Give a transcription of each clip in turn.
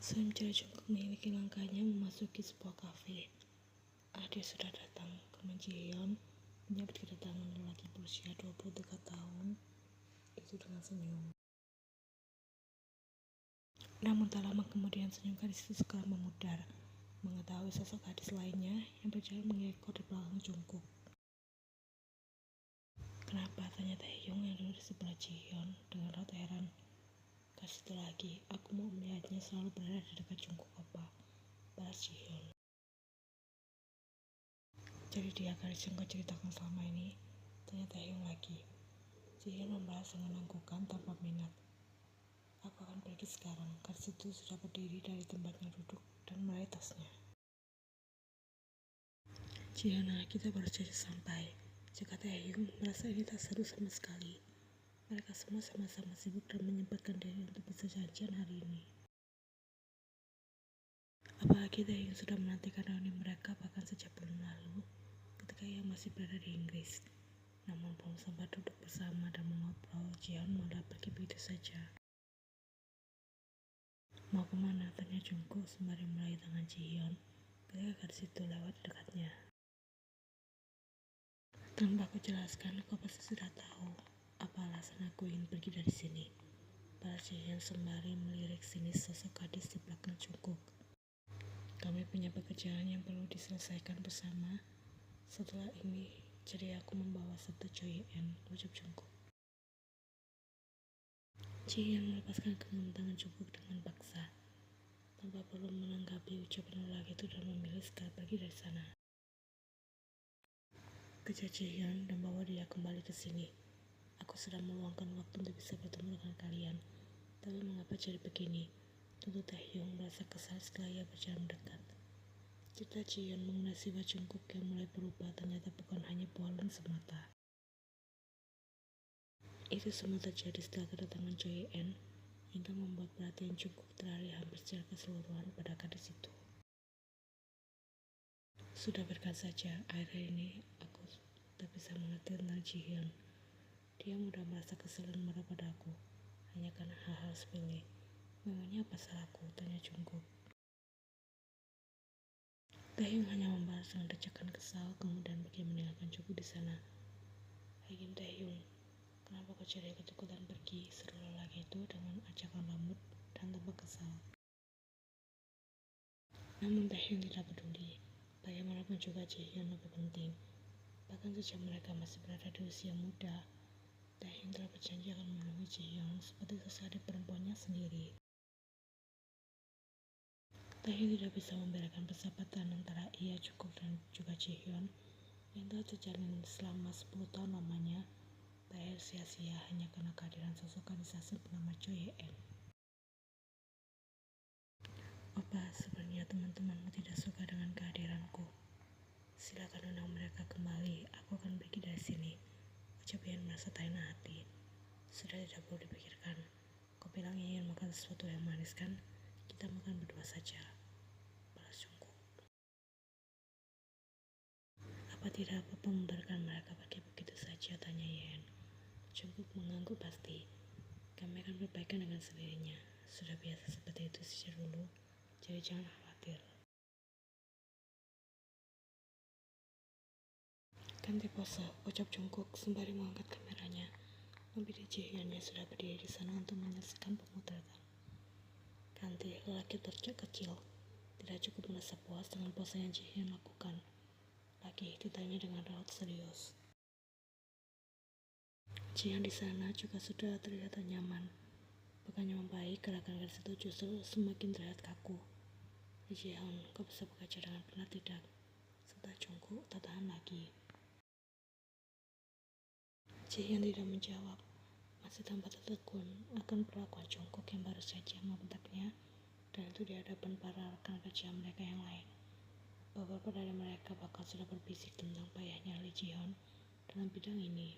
Sementara Jungkook memiliki langkahnya memasuki sebuah kafe, dia sudah datang ke Ji-hyun menyambut kedatangan lelaki berusia 23 tahun itu dengan senyum. Namun tak lama kemudian senyum gadis itu segera memudar, mengetahui sosok gadis lainnya yang berjalan mengekor di belakang Jungkook. "Kenapa?" tanya Taehyung yang duduk di sebelah Ji-hyun dengan raut heran. "Gadis itu lagi, aku mau melihatnya selalu berada di dekat Jungkook apa?" balas Ji-hyun. "Jadi dia gadis yang kau ceritakan selama ini?" tanya Taehyung lagi. Ji-hyun membalas dengan anggukan tanpa minat. "Aku akan pergi sekarang." Gadis itu sudah berdiri dari tempatnya duduk dan meraih tasnya. "Ji-hyun, kita baru saja sampai," jika Taehyung merasa ini tak seru sama sekali. Mereka semua sama-sama sibuk dan menyempatkan diri untuk bisa janjian hari ini. Apalagi Taehyung sudah menantikan reuni mereka bahkan sejak bulan lalu ketika ia masih berada di Inggris. Namun belum sempat duduk bersama dan mengobrol, Ji-hyun malah pergi begitu saja. "Mau kemana?" tanya Jungkook sembari meraih tangan Ji-hyun ketika gadis itu lewat di dekatnya. "Tanpa aku jelaskan, kau pasti sudah tahu apa alasan aku ingin pergi dari sini," balas Ji-hyun sembari melirik sinis sosok gadis di belakang Jungkook. "Kami punya pekerjaan yang perlu diselesaikan bersama. Setelah ini, jadi aku membawa satu Choyeen," ucap Jungkook. Ji-hyun melepaskan genggam tangan Jungkook dengan paksa, tanpa perlu menanggapi ucapan lelaki itu dan memilih segera pergi dari sana. "Kejar Ji-hyun dan bawa dia kembali ke sini. Aku sudah meluangkan waktu untuk bisa bertemu dengan kalian. Tapi mengapa jadi begini?" tuntut Taehyung merasa kesal setelah ia berjalan mendekat. Cerita Ji-hyun mengenai sifat Jungkook yang mulai berubah ternyata bukan hanya bualan semata. Itu semua terjadi setelah kedatangan Choyeen yang telah membuat perhatian Jungkook teralih hampir secara keseluruhan pada gadis itu. "Sudah berkat saja, akhir ini aku tak bisa mengerti tentang Ji-hyun. Dia mudah merasa kesal dan marah pada aku, hanya karena hal-hal sepele. Memangnya apa salahku?" tanya Jungkook. Taehyung hanya membalas dengan decakan kesal, kemudian pergi meninggalkan Jungkook di sana. "Hai Taehyung, kenapa kau jadi ikut-ikutan pergi?" seru lelaki itu dengan acakan rambut dan tampak kesal. Namun Taehyung tidak peduli. Bagaimanapun juga Ji-hyun lebih penting. Bahkan sejak mereka masih berada di usia muda, Taehyung telah berjanji akan melindungi Ji-hyun seperti sesadik perempuannya sendiri. Taehyung tidak bisa membedakan persahabatan antara ia, Jungkook, dan juga Ji-hyun yang telah terjalin selama 10 tahun lamanya berakhir sia-sia hanya karena kehadiran sosok gadis asing bernama Choyeen. "Apa sebenarnya teman-temanmu tidak suka dengan kehadiranku? Silakan undang mereka kembali, aku akan pergi dari sini," ucap Yeon merasa tak enak hati. "Sudah tidak perlu dipikirkan. Kau bilang ingin makan sesuatu yang manis kan? Kita makan berdua saja," balas Jungkook. "Apa tidak apa-apa membiarkan mereka pergi begitu saja?" tanya Yeon. Jungkook mengangguk pasti. "Kami akan berbaikan dengan sendirinya. Sudah biasa seperti itu sejak dulu, jadi jangan khawatir." "Ganti pose," ucap Jungkook sembari mengangkat kameranya. Membidik Ji-hyun yang sudah berdiri di sana untuk menyelesaikan pemotretan. "Ganti," lelaki tercek kecil. Tidak cukup merasa puas dengan pose yang Ji-hyun lakukan. Lagi ditanya dengan raut serius. Ji-hyun di sana juga sudah terlihat tak nyaman. Bukannya membaik, gerakan gadis itu justru semakin terlihat kaku. "Ji-hyun, kau bisa bekerja dengan benar tidak?" Serta Jungkook tak tahan lagi. Ji-hyun tidak menjawab, masih tampak tertegun akan perlakuan Jungkook yang baru saja membentaknya, dan itu di hadapan para rekan kerja mereka yang lain. Beberapa dari mereka bahkan sudah berbisik tentang payahnya Lee Ji-hyun dalam bidang ini.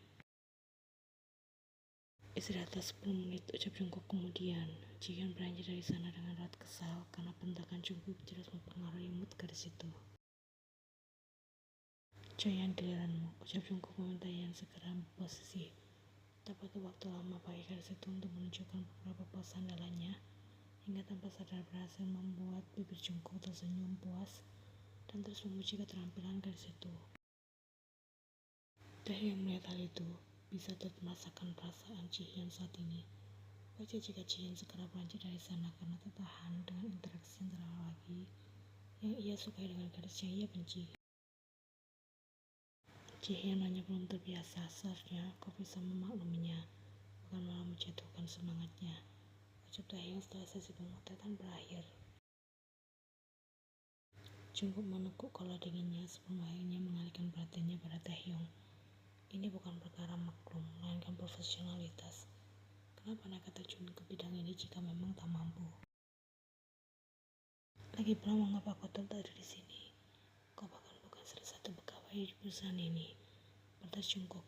"Istirahatlah 10 menit," ucap Jungkook kemudian. Ji-hyun beranjak dari sana dengan raut kesal karena bentakan Jungkook jelas mempengaruhi mood gadis itu. "Choyeen, giliranmu," ucap Jungkook meminta Yeon segera posisi. Tak butuh waktu lama bagi gadis itu untuk menunjukkan beberapa pose andalannya hingga tanpa sadar berhasil membuat bibir Jungkook tersenyum puas dan terus memuji keterampilan gadis itu. Taehyung melihat hal itu, bisa turut merasakan perasaan Jihyun saat ini. Wajar jika Jihyun segera beranjak dari sana karena tak tahan dengan interaksi antara lagi yang ia sukai dengan gadis yang ia benci. Jihyun hanya belum terbiasa, seharusnya kau bisa memakluminya, bukan malah menjatuhkan semangatnya, ucap Taehyung setelah sesi pemotretan berakhir. Jungkook menekuk kolor dinginnya sebelum akhirnya mengalihkan perhatiannya pada Taehyung. Ini bukan perkara maklum, melainkan profesionalitas. Kenapa nekat terjun ke bidang ini jika memang tak mampu? Lagi pula mengapa kau tak ada di sini? Kau bahkan bukan salah satu pegawai di perusahaan ini, balas Jungkook.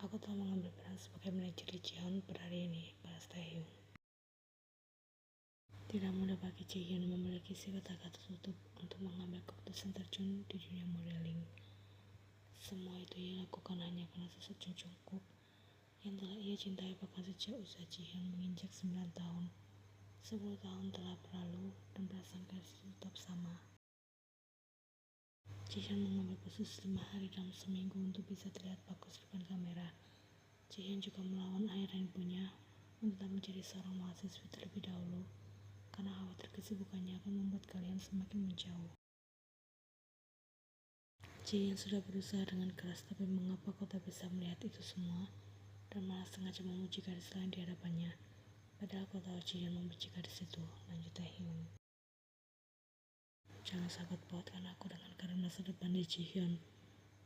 Aku telah mengambil peran sebagai manajer di Jihyun per hari ini, balas Taehyung. Tidak mudah bagi Jihyun memiliki sifat agak tertutup untuk mengambil keputusan terjun di dunia modeling. Semua itu ia lakukan hanya karena sosok Jungkook yang telah ia cintai bahkan sejak usia Jihyun menginjak 9 tahun. 10 tahun telah berlalu dan perasaan gadis itu tetap sama. Jihyun mengambil khusus 5 hari dalam seminggu untuk bisa terlihat bagus di depan kamera. Jihyun juga melawan ayah dan ibunya untuk tetap menjadi seorang mahasiswi terlebih dahulu, karena khawatir kesibukannya akan membuat kalian semakin menjauh. Jihyun sudah berusaha dengan keras, tapi mengapa kau tak bisa melihat itu semua dan malah sengaja memuji gadis lain di hadapannya? Padahal kau tahu Jihyun membenci gadis itu, lanjut Taehyung. Jangan sahabat pautkan aku dengan karir masa depan di Jihyun.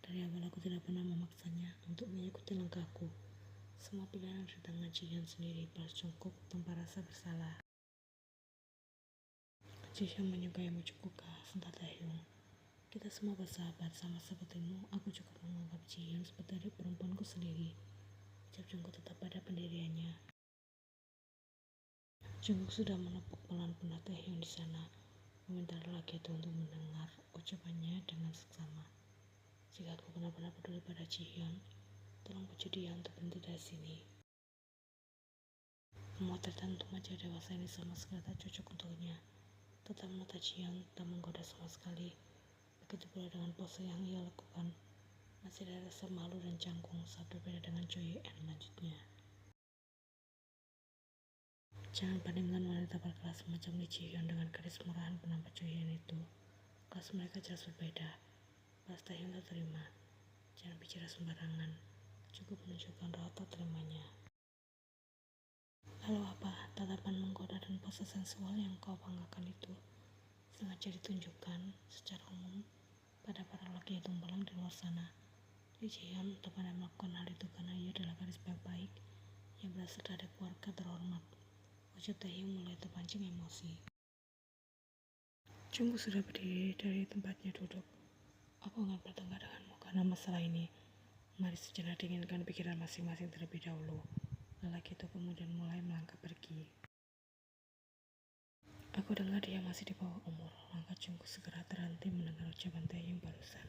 Dari awal aku tidak pernah memaksanya untuk mengikuti langkahku. Semua pilihan ada di tangan Jihyun sendiri, balas Jungkook tanpa rasa bersalah. Jihyun menyukaimu Jungkook, sentak Taehyung. Kita semua bersahabat, sama sepertimu, aku juga menganggap Jihyun seperti adik perempuanku sendiri. Ucap Jungkook tetap pada pendiriannya. Jungkook sudah menepuk pelan pundak Taehyung di sana, meminta lelaki itu untuk mendengar ucapannya dengan seksama. Jika aku benar-benar peduli pada Jihyun, tolong puji dia untuk berhenti dari sini. Pemotretan untuk majalah dewasa ini sama sekali tak cocok untuknya. Tetap menata Jihyun tak menggoda sama sekali. Begitu pula dengan pose yang ia lakukan. Masih ada rasa malu dan canggung saat berbeda dengan Choi En, lanjutnya. Jangan bandingkan wanita berkelas semacam Lee Jihyun dengan gadis murahan penampak Choi En itu. Kelas mereka jelas berbeda. Balas Taehyung tak terima. Jangan bicara sembarangan. Cukup menunjukkan raut tak terimanya. Lalu apa tatapan menggoda dan pose sensual yang kau banggakan itu sengaja ditunjukkan secara umum pada para lelaki yang tumbalang di luar sana? Lee Jihyun tak pandai melakukan hal itu karena ia adalah gadis baik-baik yang berasal dari keluarga terhormat, ucap Taehyung mulai terpancing emosi. Jungkook sudah berdiri dari tempatnya duduk. Aku akan bertengkar denganmu karena masalah ini. Mari sejenak dinginkan pikiran masing-masing terlebih dahulu. Lelaki itu kemudian mulai melangkah pergi. Aku dengar dia masih di bawah umur. Langkah Jungkook segera terhenti mendengar ucapan Taehyung barusan.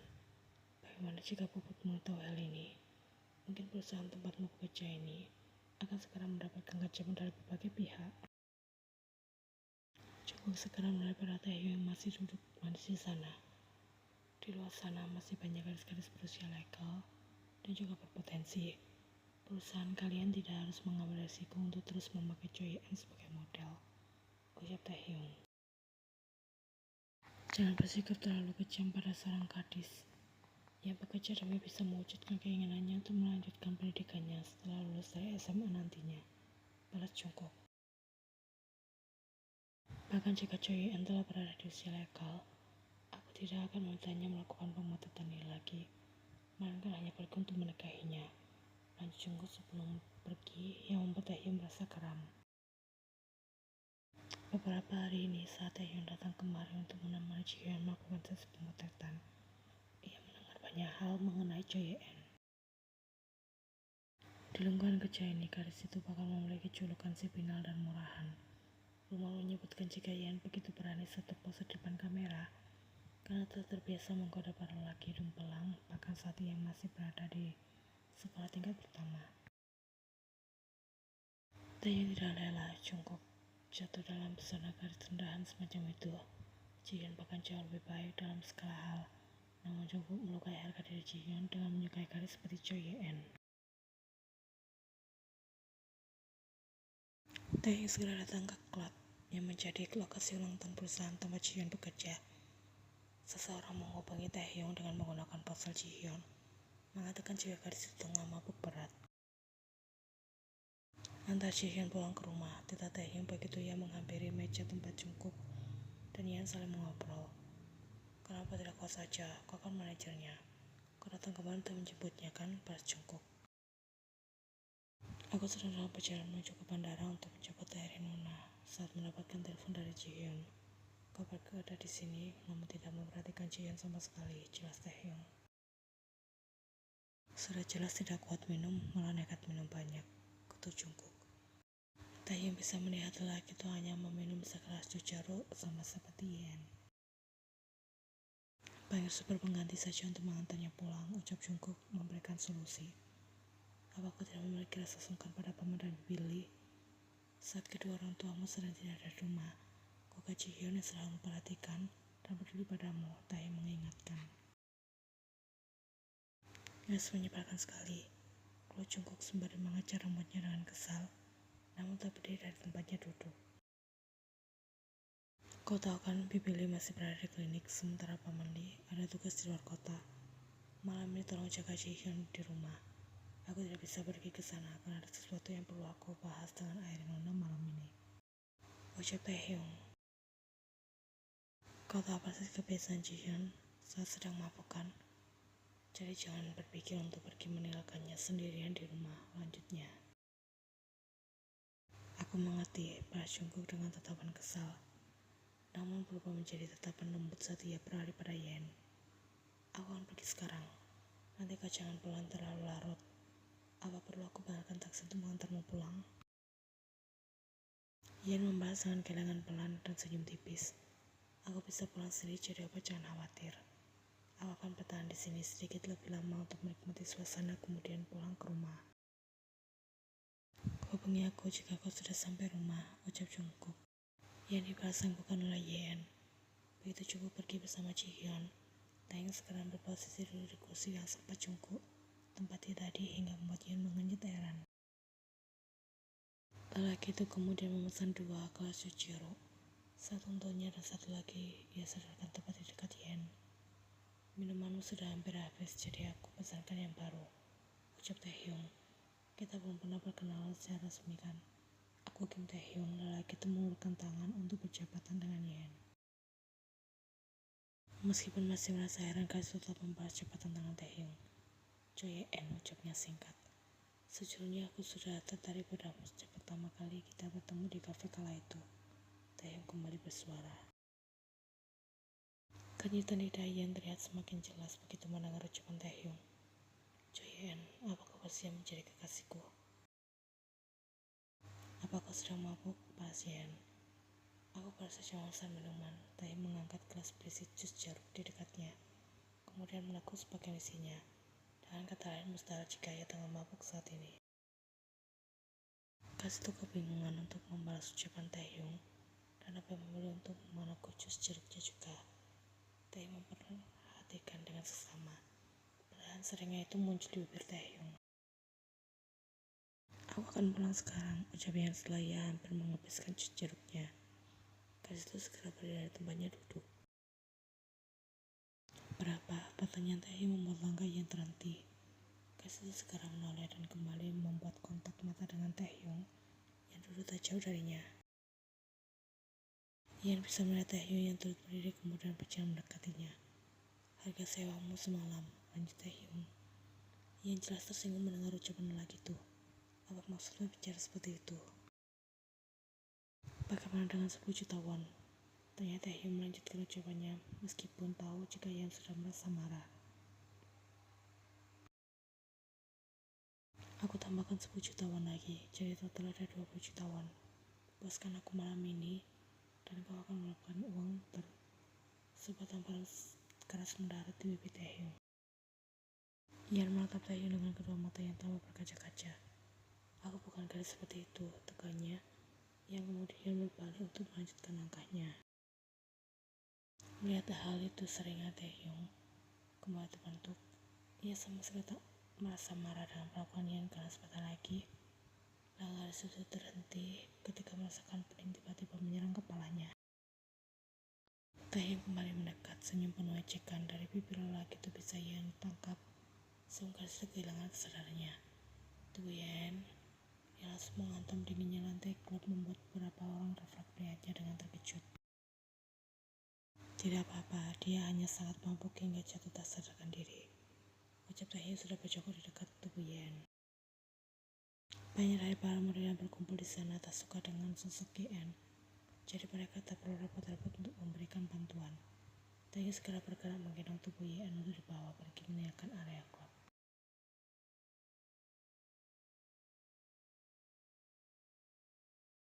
Bagaimana jika Puput mengetahui hal ini? Mungkin perusahaan tempatmu bekerja ini akan segera mendapatkan kecaman dari berbagai pihak. Jungkook segera melihat pada Taehyung yang masih duduk manis di sana. Di luar sana masih banyak gadis-gadis berusia legal dan juga berpotensi. Perusahaan kalian tidak harus mengambil resiko untuk terus memakai Choi En sebagai model, ucap Taehyung. Jangan bersikap terlalu kejam pada seorang gadis yang bekerja demi bisa mewujudkan keinginannya untuk melanjutkan pendidikannya setelah lulus dari SMA nantinya, balas Jungkook. Bahkan jika Choi En telah berada di usia legal, aku tidak akan memintanya melakukan pemotretan ini lagi, melainkan hanya pergi untuk menikahinya, lanjut Jungkook sebelum pergi yang membuat Taehyung merasa geram. Beberapa hari ini saat Taehyung datang kemari untuk menemani Jihyun melakukan sesi pemotretan, ia mendengar banyak hal mengenai Choi En. Di lingkungan kerja ini, gadis itu bakal memiliki julukan si binal dan murahan. Rumor menyebutkan jika Ian begitu berani satu pose di depan kamera karena telah terbiasa menggoda para lelaki dumpelang bahkan saat ia masih berada di sekolah tingkat pertama. Taehyung tidak rela Jungkook Jatuh dalam pesona garis rendahan semacam itu, Jihyun bahkan jauh lebih baik dalam segala hal. Namun cukup melukai harga diri Jihyun dengan menyukai gadis seperti Choi Ye-en. Taehyung segera datang ke klub yang menjadi lokasi ulang tahun perusahaan tempat Jihyun bekerja. Seseorang menghubungi Taehyung dengan menggunakan ponsel Jihyun, mengatakan jika gadis itu tengah mabuk berat. Antar Jihyun pulang ke rumah, Tita Taehyung begitu ia menghampiri meja tempat Jungkook dan Yeon saling mengobrol. Kenapa tidak kau saja, kau kan manajernya. Kau datang kemarin untuk menjemputnya kan, balas Jungkook. Aku sedang dalam perjalanan menuju ke bandara untuk menjemput Taehyung Nona saat mendapatkan telepon dari Jihyun. Kau berada di sini, namun tidak memperhatikan Jihyun sama sekali, jelas Taehyung. Sudah jelas tidak kuat minum, malah nekat minum banyak, kutuk Jungkook. Taehyung bisa melihat lelaki itu hanya meminum segelas jus jeruk sama seperti Yeon. Panggil super pengganti saja untuk mengantarnya pulang, ucap Jungkook memberikan solusi. Apa aku tidak memiliki rasa sungkan pada paman dan Billy? Saat kedua orang tuamu sedang tidak ada di rumah, Koga Jihyun yang selalu memperhatikan dan peduli padamu, Taehyung mengingatkan. Gas menyebalkan sekali. Lalu Jungkook sembari mengejar rambutnya dengan kesal, namun tak berdiri dari tempatnya duduk. Kau tahu kan, Billy masih berada di klinik, sementara Paman Lee ada tugas di luar kota. Malam ini tolong jaga Jihyun di rumah. Aku tidak bisa pergi ke sana karena ada sesuatu yang perlu aku bahas dengan Airin Nona malam ini, ucap Taehyung. Kau tahu pasti kebiasaan Jihyun saat sedang mabuk kan? Jadi jangan berpikir untuk pergi meninggalkannya sendirian di rumah, lanjutnya. Aku mengerti, balas Jungkook dengan tatapan kesal, namun berubah menjadi tatapan lembut saat ia beralih pada Yeon. Aku akan pergi sekarang, nanti kau jangan pulang terlalu larut. Apa perlu aku batalkan taksi untuk mengantarmu pulang? Yeon membalas dengan kelengan pelan dan senyum tipis. Aku bisa pulang sendiri, jadi apa jangan khawatir. Aku akan bertahan di sini sedikit lebih lama untuk menikmati suasana kemudian pulang ke rumah. Hubungi aku jika kau sudah sampai rumah, ucap Jungkook. Yang dibalas bukan oleh Yeon. Begitu Jungkook pergi bersama Jihyun, Taehyung sekarang berposisi duduk di kursi yang sempat Jungkook tempati tadi hingga membuat Yeon mengenyit heran. Lelaki itu kemudian memesan 2 gelas jus jeruk, satu untuknya dan satu lagi ia sodorkan tepat di dekat Yeon. Minumanmu sudah hampir habis, jadi aku pesankan yang baru, ucap Taehyung. Kita belum pernah berkenalan secara resmi kan? Aku Kim Taehyung. Lelaki itu mengulurkan tangan untuk berjabatan dengan Yeon. Meskipun masih merasa heran, gadis tetap membalas jabatan tangan Taehyung. Choi Ye-en, ucapnya singkat. Sejujurnya aku sudah tertarik padamu sejak pertama kali kita bertemu di kafe kala itu. Taehyung kembali bersuara. Kejutan lidah Yeon terlihat semakin jelas begitu mendengar ucapan Taehyung. Choi Ye-en, apa kau bersedia menjadi kekasihku? Apa kau sedang mabuk? Balas Yeon. Aku baru saja memesan minuman. Taehyung mengangkat gelas berisi jus jeruk di dekatnya, kemudian meneguk sebagian isinya. Dengan kata lain, mustahil jika ia tengah mabuk saat ini. Gadis itu kebingungan untuk membalas ucapan Taehyung dan lebih memilih untuk meneguk jus jeruknya juga. Taehyung memperhatikan dengan seksama. Perlahan seringnya itu muncul di bibir Taehyung. Aku akan pulang sekarang, ucapnya setelah ia hampir menghabiskan jus jeruknya. Gadis itu segera berdiri dari tempatnya duduk. Berapa? Pertanyaan Taehyung membuat langkah yang terhenti. Gadis itu segera menoleh dan kembali membuat kontak mata dengan Taehyung yang duduk tak jauh darinya. Yeon bisa melihat Taehyung yang turut berdiri kemudian berjalan mendekatinya. Harga sewamu semalam, lanjut Taehyung. Yeon jelas tersinggung mendengar ucapan lelaki itu. Apa maksudmu bicara seperti itu? Bagaimana dengan 10 juta won? Tanya Taehyung melanjutkan ucapannya meskipun tahu jika Yeon sudah merasa marah. Aku tambahkan 10 juta won lagi, jadi total ada 20 juta won. Puaskan aku malam ini, dan kau akan mendapatkan uang sebuah tamparan keras mendarat di bibir Taehyung. Yeon menatap Taehyung dengan kedua mata yang tampak berkaca-kaca. Aku bukan gadis seperti itu, teganya. yang kemudian berbalik untuk melanjutkan langkahnya. Melihat hal itu seringnya Taehyung kembali terbentuk. Ia sama sekali tak merasa marah dengan perlakuan Yen karena sebentar lagi langkah tersebut terhenti ketika merasakan pening tiba-tiba menyerang kepalanya. Taehyung kembali mendekat, senyum penuh ejekan dari bibir lelaki itu bisa Yen tangkap sebelum sudah kehilangan kesadarannya. Tubuh Yen yang langsung menghantam dinginnya lantai klub membuat beberapa orang refleks melihatnya dengan terkejut. Tidak apa-apa, dia hanya sangat mabuk hingga jatuh tak sadarkan diri. Ucap Taehyung sudah berjongkok di dekat tubuh Yen. Banyak dari para murid yang berkumpul di sana tak suka dengan sosok Yen. Jadi mereka tak perlu repot-repot untuk memberikan bantuan. Taehyung segera bergerak menggendong tubuh Yen untuk dibawa pergi meninggalkan area klub.